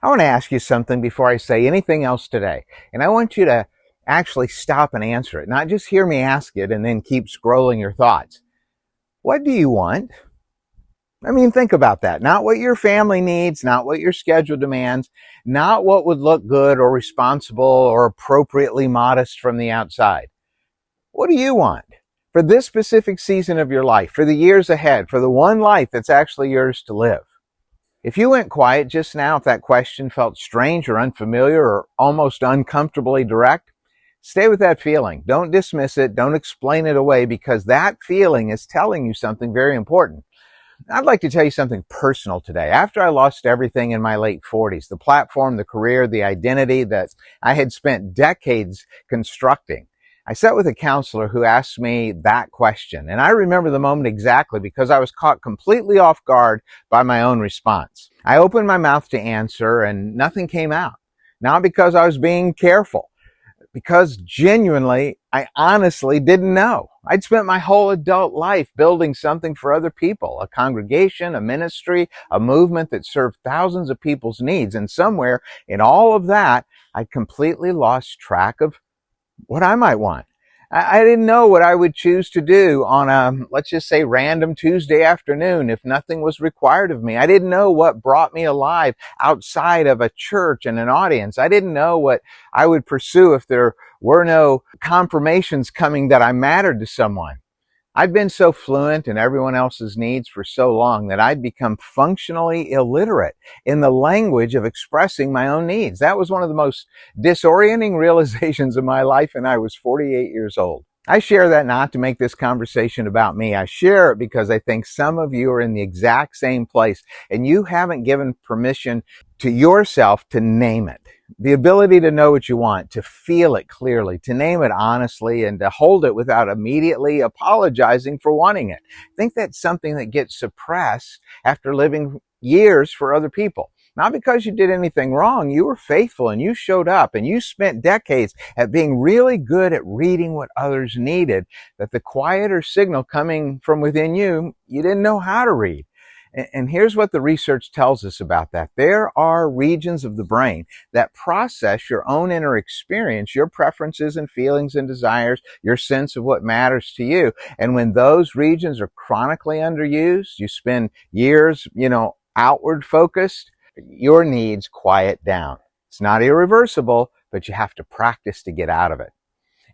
I want to ask you something before I say anything else today. And I want you to actually stop and answer it, not just hear me ask it and then keep scrolling your thoughts. What do you want? I mean, think about that. Not what your family needs, not what your schedule demands, not what would look good or responsible or appropriately modest from the outside. What do you want for this specific season of your life, for the years ahead, for the one life that's actually yours to live? If you went quiet just now, if that question felt strange or unfamiliar or almost uncomfortably direct, stay with that feeling. Don't dismiss it. Don't explain it away, because that feeling is telling you something very important. I'd like to tell you something personal today. After I lost everything in my late 40s, the platform, the career, the identity that I had spent decades constructing, I sat with a counselor who asked me that question. And I remember the moment exactly because I was caught completely off guard by my own response. I opened my mouth to answer and nothing came out. Not because I was being careful, because genuinely, I honestly didn't know. I'd spent my whole adult life building something for other people, a congregation, a ministry, a movement that served thousands of people's needs. And somewhere in all of that, I completely lost track of what I might want. I didn't know what I would choose to do on a, let's just say, random Tuesday afternoon if nothing was required of me. I didn't know what brought me alive outside of a church and an audience. I didn't know what I would pursue if there were no confirmations coming that I mattered to someone. I'd been so fluent in everyone else's needs for so long that I'd become functionally illiterate in the language of expressing my own needs. That was one of the most disorienting realizations of my life, and I was 48 years old. I share that not to make this conversation about me. I share it because I think some of you are in the exact same place, and you haven't given permission to yourself to name it. The ability to know what you want, to feel it clearly, to name it honestly, and to hold it without immediately apologizing for wanting it. I think that's something that gets suppressed after living years for other people. Not because you did anything wrong. You were faithful and you showed up and you spent decades at being really good at reading what others needed, that the quieter signal coming from within you didn't know how to read. And here's what the research tells us about that. There are regions of the brain that process your own inner experience, your preferences and feelings and desires, your sense of what matters to you. And when those regions are chronically underused, you spend years, outward focused, your needs quiet down. It's not irreversible, but you have to practice to get out of it.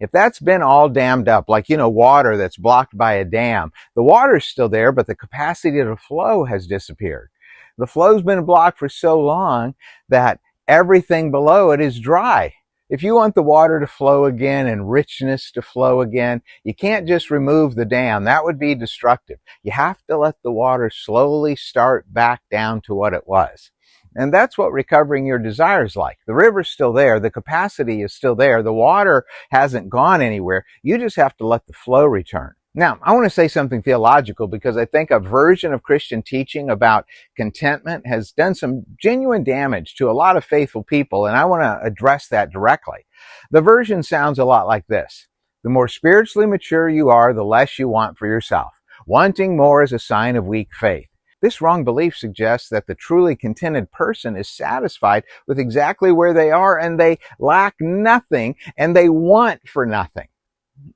If that's been all dammed up, like, water that's blocked by a dam, the water's still there, but the capacity to flow has disappeared. The flow's been blocked for so long that everything below it is dry. If you want the water to flow again and richness to flow again, you can't just remove the dam. That would be destructive. You have to let the water slowly start back down to what it was. And that's what recovering your desire is like. The river's still there. The capacity is still there. The water hasn't gone anywhere. You just have to let the flow return. Now, I want to say something theological because I think a version of Christian teaching about contentment has done some genuine damage to a lot of faithful people, and I want to address that directly. The version sounds a lot like this. The more spiritually mature you are, the less you want for yourself. Wanting more is a sign of weak faith. This wrong belief suggests that the truly contented person is satisfied with exactly where they are and they lack nothing and they want for nothing.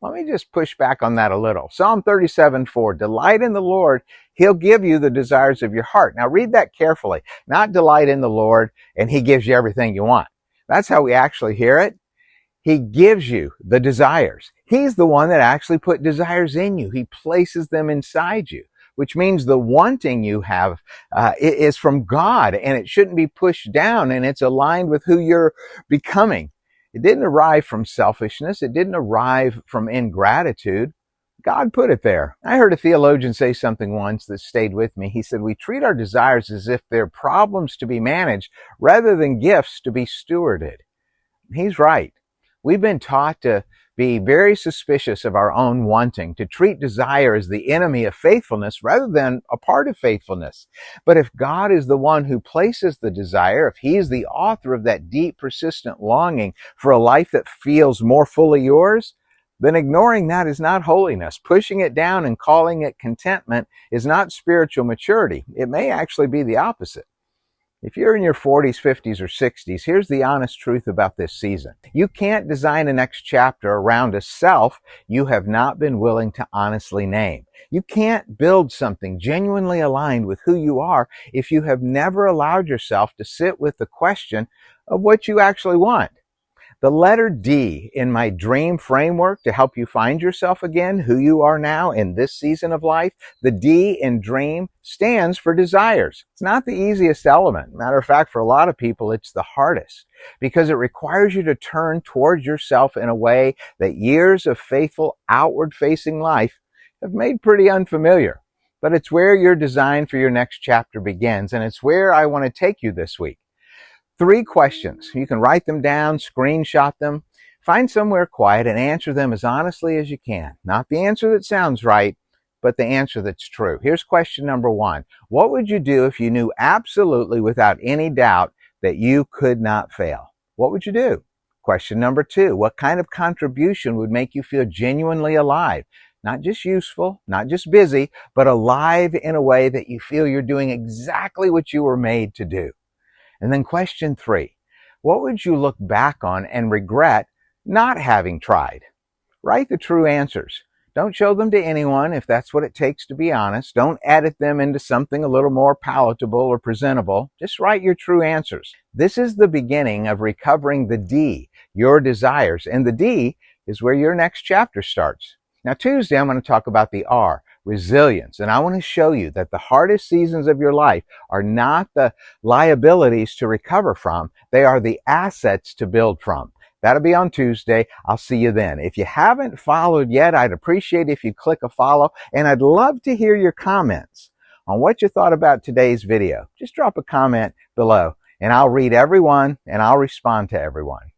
Let me just push back on that a little. Psalm 37:4, delight in the Lord, He'll give you the desires of your heart. Now read that carefully. Not delight in the Lord and He gives you everything you want. That's how we actually hear it. He gives you the desires. He's the one that actually put desires in you. He places them inside you, which means the wanting you have is from God, and it shouldn't be pushed down, and it's aligned with who you're becoming. It didn't arrive from selfishness. It didn't arrive from ingratitude. God put it there. I heard a theologian say something once that stayed with me. He said, we treat our desires as if they're problems to be managed rather than gifts to be stewarded. He's right. We've been taught to be very suspicious of our own wanting, to treat desire as the enemy of faithfulness rather than a part of faithfulness. But if God is the one who places the desire, if He is the author of that deep, persistent longing for a life that feels more fully yours, then ignoring that is not holiness. Pushing it down and calling it contentment is not spiritual maturity. It may actually be the opposite. If you're in your 40s, 50s, or 60s, here's the honest truth about this season. You can't design a next chapter around a self you have not been willing to honestly name. You can't build something genuinely aligned with who you are if you have never allowed yourself to sit with the question of what you actually want. The letter D in my dream framework to help you find yourself again, who you are now in this season of life, the D in dream stands for desires. It's not the easiest element. Matter of fact, for a lot of people, it's the hardest because it requires you to turn towards yourself in a way that years of faithful outward-facing life have made pretty unfamiliar. But it's where your design for your next chapter begins, and it's where I want to take you this week. 3 questions. You can write them down, screenshot them, find somewhere quiet and answer them as honestly as you can. Not the answer that sounds right, but the answer that's true. Here's question number 1. What would you do if you knew absolutely without any doubt that you could not fail? What would you do? Question number 2. What kind of contribution would make you feel genuinely alive? Not just useful, not just busy, but alive in a way that you feel you're doing exactly what you were made to do. And then question 3, what would you look back on and regret not having tried? Write the true answers. Don't show them to anyone if that's what it takes to be honest. Don't edit them into something a little more palatable or presentable. Just write your true answers. This is the beginning of recovering the D, your desires. And the D is where your next chapter starts. Now, Tuesday, I'm going to talk about the R, resilience. And I want to show you that the hardest seasons of your life are not the liabilities to recover from. They are the assets to build from. That'll be on Tuesday. I'll see you then. If you haven't followed yet, I'd appreciate if you click a follow, and I'd love to hear your comments on what you thought about today's video. Just drop a comment below, and I'll read everyone, and I'll respond to everyone.